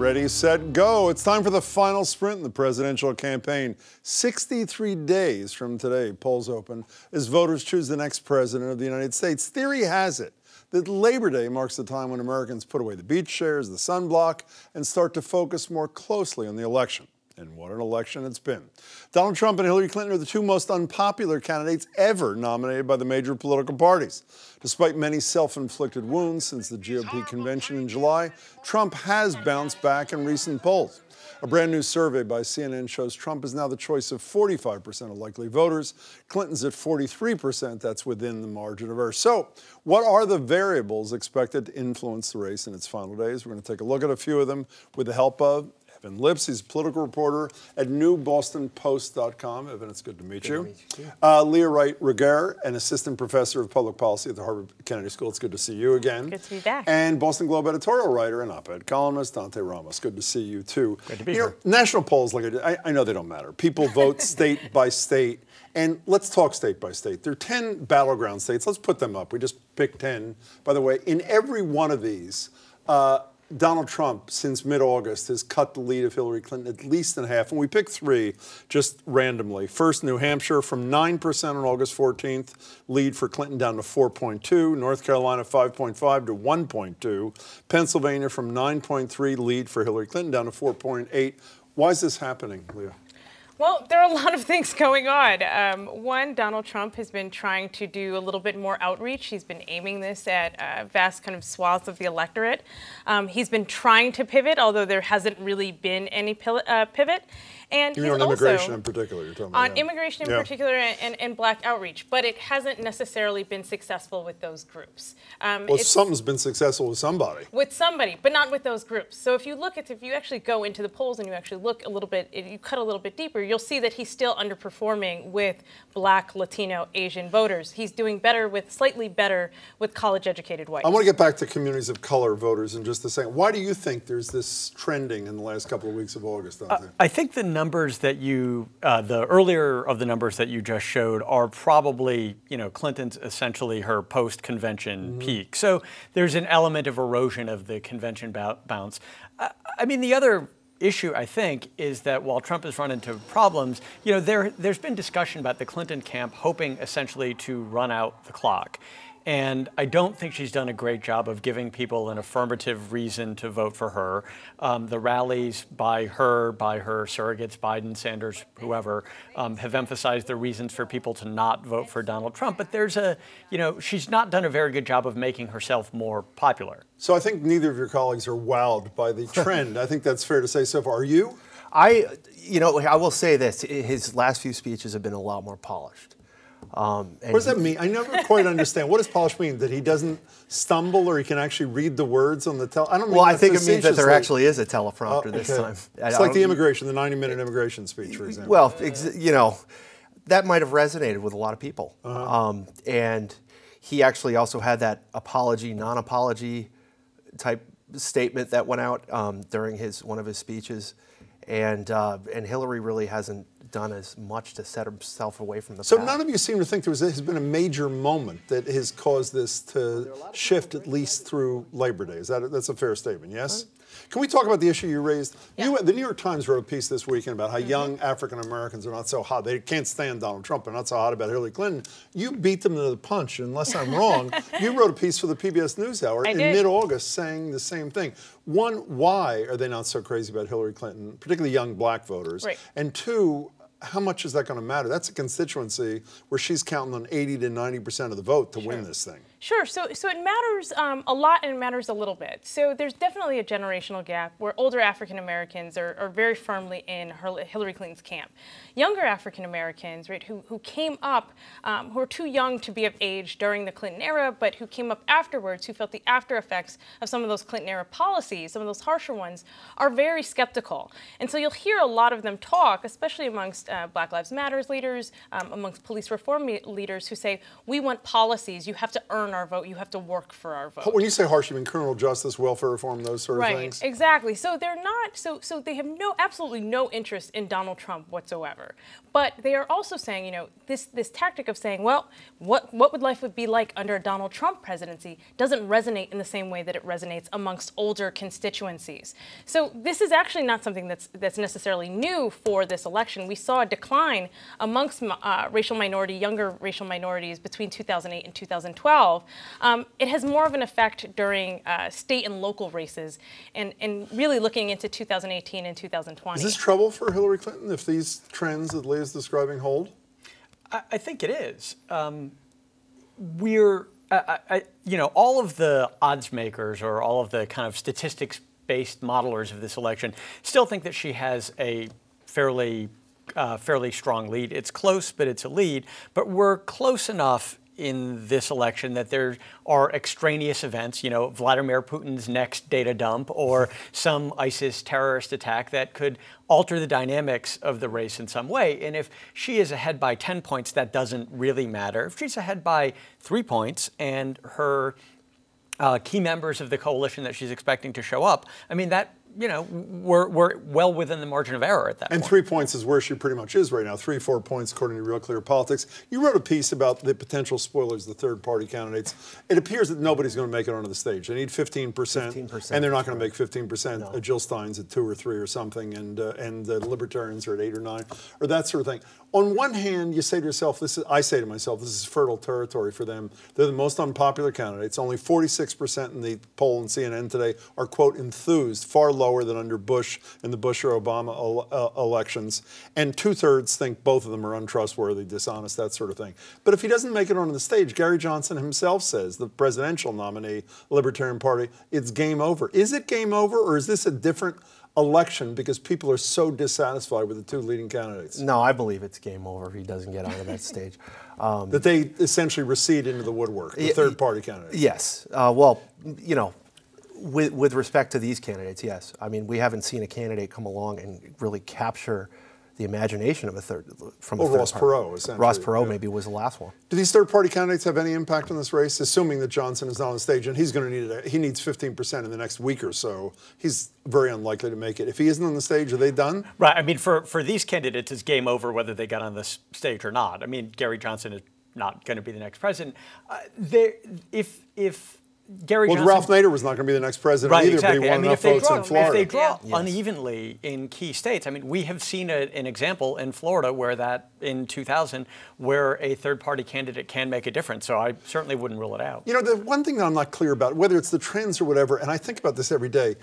Ready, set, go. It's time for the final sprint in the presidential campaign. 63 days from today, polls open as voters choose the next president of the United States. Theory has it that Labor Day marks the time when Americans put away the beach chairs, the sunblock, and start to focus more closely on the election. And what an election it's been. Donald Trump and Hillary Clinton are the two most unpopular candidates ever nominated by the major political parties. Despite many self-inflicted wounds since the GOP convention in July, Trump has bounced back in recent polls. A brand new survey by CNN shows Trump is now the choice of 45% of likely voters. Clinton's at 43%. That's within the margin of error. So what are the variables expected to influence the race in its final days? We're going to take a look at a few of them with the help of Evan Lips. He's a political reporter at NewBostonPost.com. Evan, it's good to meet you. Good to meet you too. Leah Wright-Reger, an assistant professor of public policy at the Harvard Kennedy School. It's good to see you again. Good to be back. And Boston Globe editorial writer and op-ed columnist Dante Ramos. Good to see you too. Good to be here. National polls, like I know they don't matter. People vote state by state. And let's talk state by state. There are 10 battleground states. Let's put them up. We just picked 10. By the way, in every one of these, Donald Trump, since mid-August, has cut the lead of Hillary Clinton at least in half. And we picked three just randomly. First, New Hampshire from 9% on August 14th, lead for Clinton down to 4.2. North Carolina 5.5 to 1.2. Pennsylvania from 9.3, lead for Hillary Clinton down to 4.8. Why is this happening, Leah? Well, there are a lot of things going on. One, Donald Trump has been trying to do a little bit more outreach. He's been aiming this at vast kind of swaths of the electorate. He's been trying to pivot, although there hasn't really been any pivot. And you mean on immigration in particular, you're talking about. On immigration in particular and black outreach, but it hasn't necessarily been successful with those groups. Well, something's been successful with somebody. With somebody, but not with those groups. So if you look at, if you actually go into the polls and you actually look a little bit, if you cut a little bit deeper, you'll see that he's still underperforming with black, Latino, Asian voters. He's doing better with, slightly better with college-educated whites. I want to get back to communities of color voters in just a second. Why do you think there's this trending in the last couple of weeks of August? I think the numbers that you, the earlier of the numbers that you just showed are probably, Clinton's essentially her post-convention peak. So there's an element of erosion of the convention bounce. I mean, the other issue, I think, is that while Trump has run into problems, there's been discussion about the Clinton camp hoping essentially to run out the clock. And I don't think she's done a great job of giving people an affirmative reason to vote for her. The rallies by her surrogates, Biden, Sanders, whoever, have emphasized the reasons for people to not vote for Donald Trump. But there's she's not done a very good job of making herself more popular. So I think neither of your colleagues are wowed by the trend. I think that's fair to say so far. Are you? I will say this. His last few speeches have been a lot more polished. What does that mean? I never quite understand. What does polish mean? That he doesn't stumble or he can actually read the words on the I don't mean Well, I think it means that there actually is a teleprompter this time. It's like the immigration, the 90-minute immigration speech, for example. Well, that might have resonated with a lot of people. And he actually also had that apology, non-apology type statement that went out during one of his speeches. And Hillary really hasn't done as much to set herself away from the So path. none of you seem to think has been a major moment that has caused this to shift at least through Labor Day. That's a fair statement, yes? Can we talk about the issue you raised? Yeah. The New York Times wrote a piece this weekend about how young African Americans are not so hot. They can't stand Donald Trump. They're not so hot about Hillary Clinton. You beat them to the punch, unless I'm wrong. You wrote a piece for the PBS NewsHour in mid-August saying the same thing. One, why are they not so crazy about Hillary Clinton, particularly young black voters? Right. And two, how much is that going to matter? That's a constituency where she's counting on 80 to 90% of the vote to win this thing. Sure. So it matters a lot and it matters a little bit. So there's definitely a generational gap where older African Americans are very firmly in Hillary Clinton's camp. Younger African Americans, right, who came up, who were too young to be of age during the Clinton era, but who came up afterwards, who felt the after effects of some of those Clinton era policies, some of those harsher ones, are very skeptical. And so you'll hear a lot of them talk, especially amongst Black Lives Matter leaders, amongst police reform leaders who say, we want policies, you have to earn earn our vote. You have to work for our vote. When you say harsh, you mean criminal justice, welfare reform, those sort of things? Right, exactly. So they're not, so they have absolutely no interest in Donald Trump whatsoever. But they are also saying, you know, this tactic of saying, well, what would life be like under a Donald Trump presidency doesn't resonate in the same way that it resonates amongst older constituencies. So this is actually not something that's necessarily new for this election. We saw a decline amongst younger racial minorities between 2008 and 2012. It has more of an effect during state and local races, and really looking into 2018 and 2020. Is this trouble for Hillary Clinton if these trends that Leah is describing hold? I think it is. You know, all of the odds makers or all of the kind of statistics-based modelers of this election still think that she has a fairly strong lead. It's close, but it's a lead. But we're close enough in this election that there are extraneous events, you know, Vladimir Putin's next data dump or some ISIS terrorist attack that could alter the dynamics of the race in some way. And if she is ahead by 10 points, that doesn't really matter. If she's ahead by 3 points and her key members of the coalition that she's expecting to show up, I mean, that, you know, we're well within the margin of error at that point. And 3 points is where she pretty much is right now, 3-4 points according to Real Clear Politics. You wrote a piece about the potential spoilers, the third-party candidates. It appears that nobody's going to make it onto the stage. They need 15%, and they're not going to make 15%. No. Jill Stein's at 2 or 3 or something, and the Libertarians are at 8 or 9, or that sort of thing. On one hand, you say to yourself, I say to myself, this is fertile territory for them. They're the most unpopular candidates. Only 46% in the poll in CNN today are, quote, enthused, far lower than under Bush in the Bush or Obama elections. And 2/3 think both of them are untrustworthy, dishonest, that sort of thing. But if he doesn't make it onto the stage, Gary Johnson himself says, the presidential nominee, Libertarian Party, it's game over. Is it game over, or is this a different election because people are so dissatisfied with the two leading candidates? No, I believe it's game over if he doesn't get onto that stage. That they essentially recede into the woodwork, the third-party candidates. Yes. Well, you know, with respect to these candidates, yes. I mean, we haven't seen a candidate come along and really capture the imagination of a third Ross Perot, essentially. Ross Perot maybe was the last one. Do these third-party candidates have any impact on this race, assuming that Johnson is not on the stage, and he's going to need he needs 15% in the next week or so? He's very unlikely to make it. If he isn't on the stage, are they done? Right. I mean, for these candidates, it's game over whether they got on this stage or not. I mean, Gary Johnson is not going to be the next president. If Gary Johnson, Ralph Nader was not going to be the next president either, exactly. but he won enough votes in Florida. If they draw unevenly in key states, I mean, we have seen an example in Florida where in 2000, where a third-party candidate can make a difference. So I certainly wouldn't rule it out. You know, the one thing that I'm not clear about, whether it's the trends or whatever, and I think about this every day,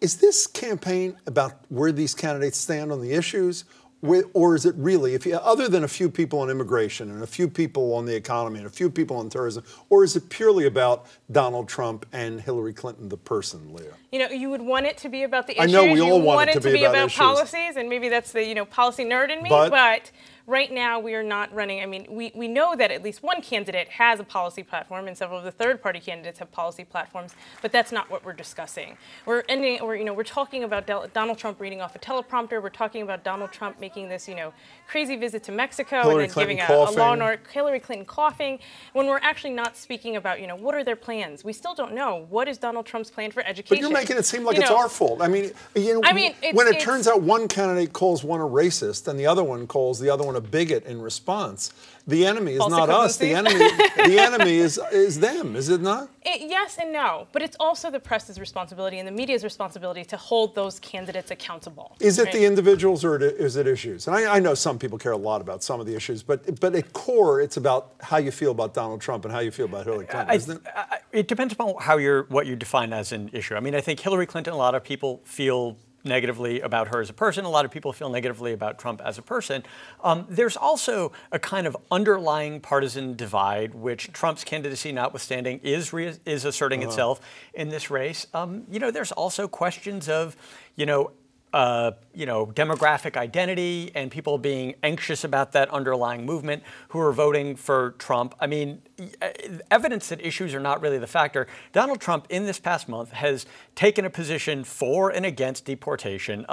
is this campaign about where these candidates stand on the issues? Or is it really, other than a few people on immigration and a few people on the economy and a few people on tourism, or is it purely about Donald Trump and Hillary Clinton, the person, Leah? You know, you would want it to be about the issues. I know we all want it to be about issues. Policies, and maybe that's the policy nerd in me. But right now, we are not running. I mean, we know that at least one candidate has a policy platform, and several of the third-party candidates have policy platforms. But that's not what we're discussing. We're talking about Donald Trump reading off a teleprompter. We're talking about Donald Trump making this, crazy visit to Mexico Hillary and then Clinton giving a law and order. coughing. Hillary Clinton coughing. When we're actually not speaking about, what are their plans? We still don't know. What is Donald Trump's plan for education? But you're making it seem like it's our fault. I mean, when it turns out one candidate calls one a racist and the other one calls the other one a bigot in response, the enemy is not us. The enemy is them, is it not? Yes and no, but it's also the press's responsibility and the media's responsibility to hold those candidates accountable. Is it the individuals or is it issues? And I know some people care a lot about some of the issues, but at core, it's about how you feel about Donald Trump and how you feel about Hillary Clinton, isn't it? It depends upon what you define as an issue. I mean, I think Hillary Clinton, a lot of people feel negatively about her as a person. A lot of people feel negatively about Trump as a person. There's also a kind of underlying partisan divide, which Trump's candidacy notwithstanding is asserting itself in this race. There's also questions of, demographic identity and people being anxious about that underlying movement who are voting for Trump. I mean, evidence that issues are not really the factor. Donald Trump in this past month has taken a position for and against deportation.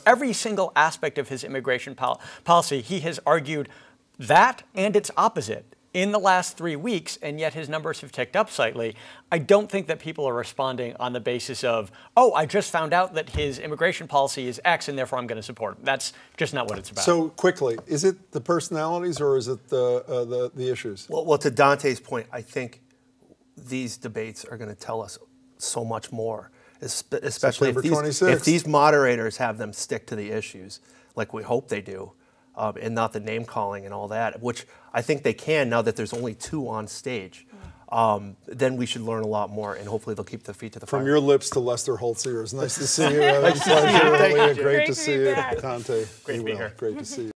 Every single aspect of his immigration policy, he has argued that and its opposite in the last 3 weeks, and yet his numbers have ticked up slightly. I don't think that people are responding on the basis of, oh, I just found out that his immigration policy is X, and therefore I'm going to support him. That's just not what it's about. So quickly, is it the personalities or is it the issues? Well, to Dante's point, I think these debates are going to tell us so much more, especially if these moderators have them stick to the issues like we hope they do, and not the name calling and all that, which I think they can now that there's only 2 on stage. Then we should learn a lot more, and hopefully they'll keep their feet to the fire. From your lips to Lester Holtz ears. Nice to see you. Nice to see you. Great to see you. Dante. Great to be here. Great to see you.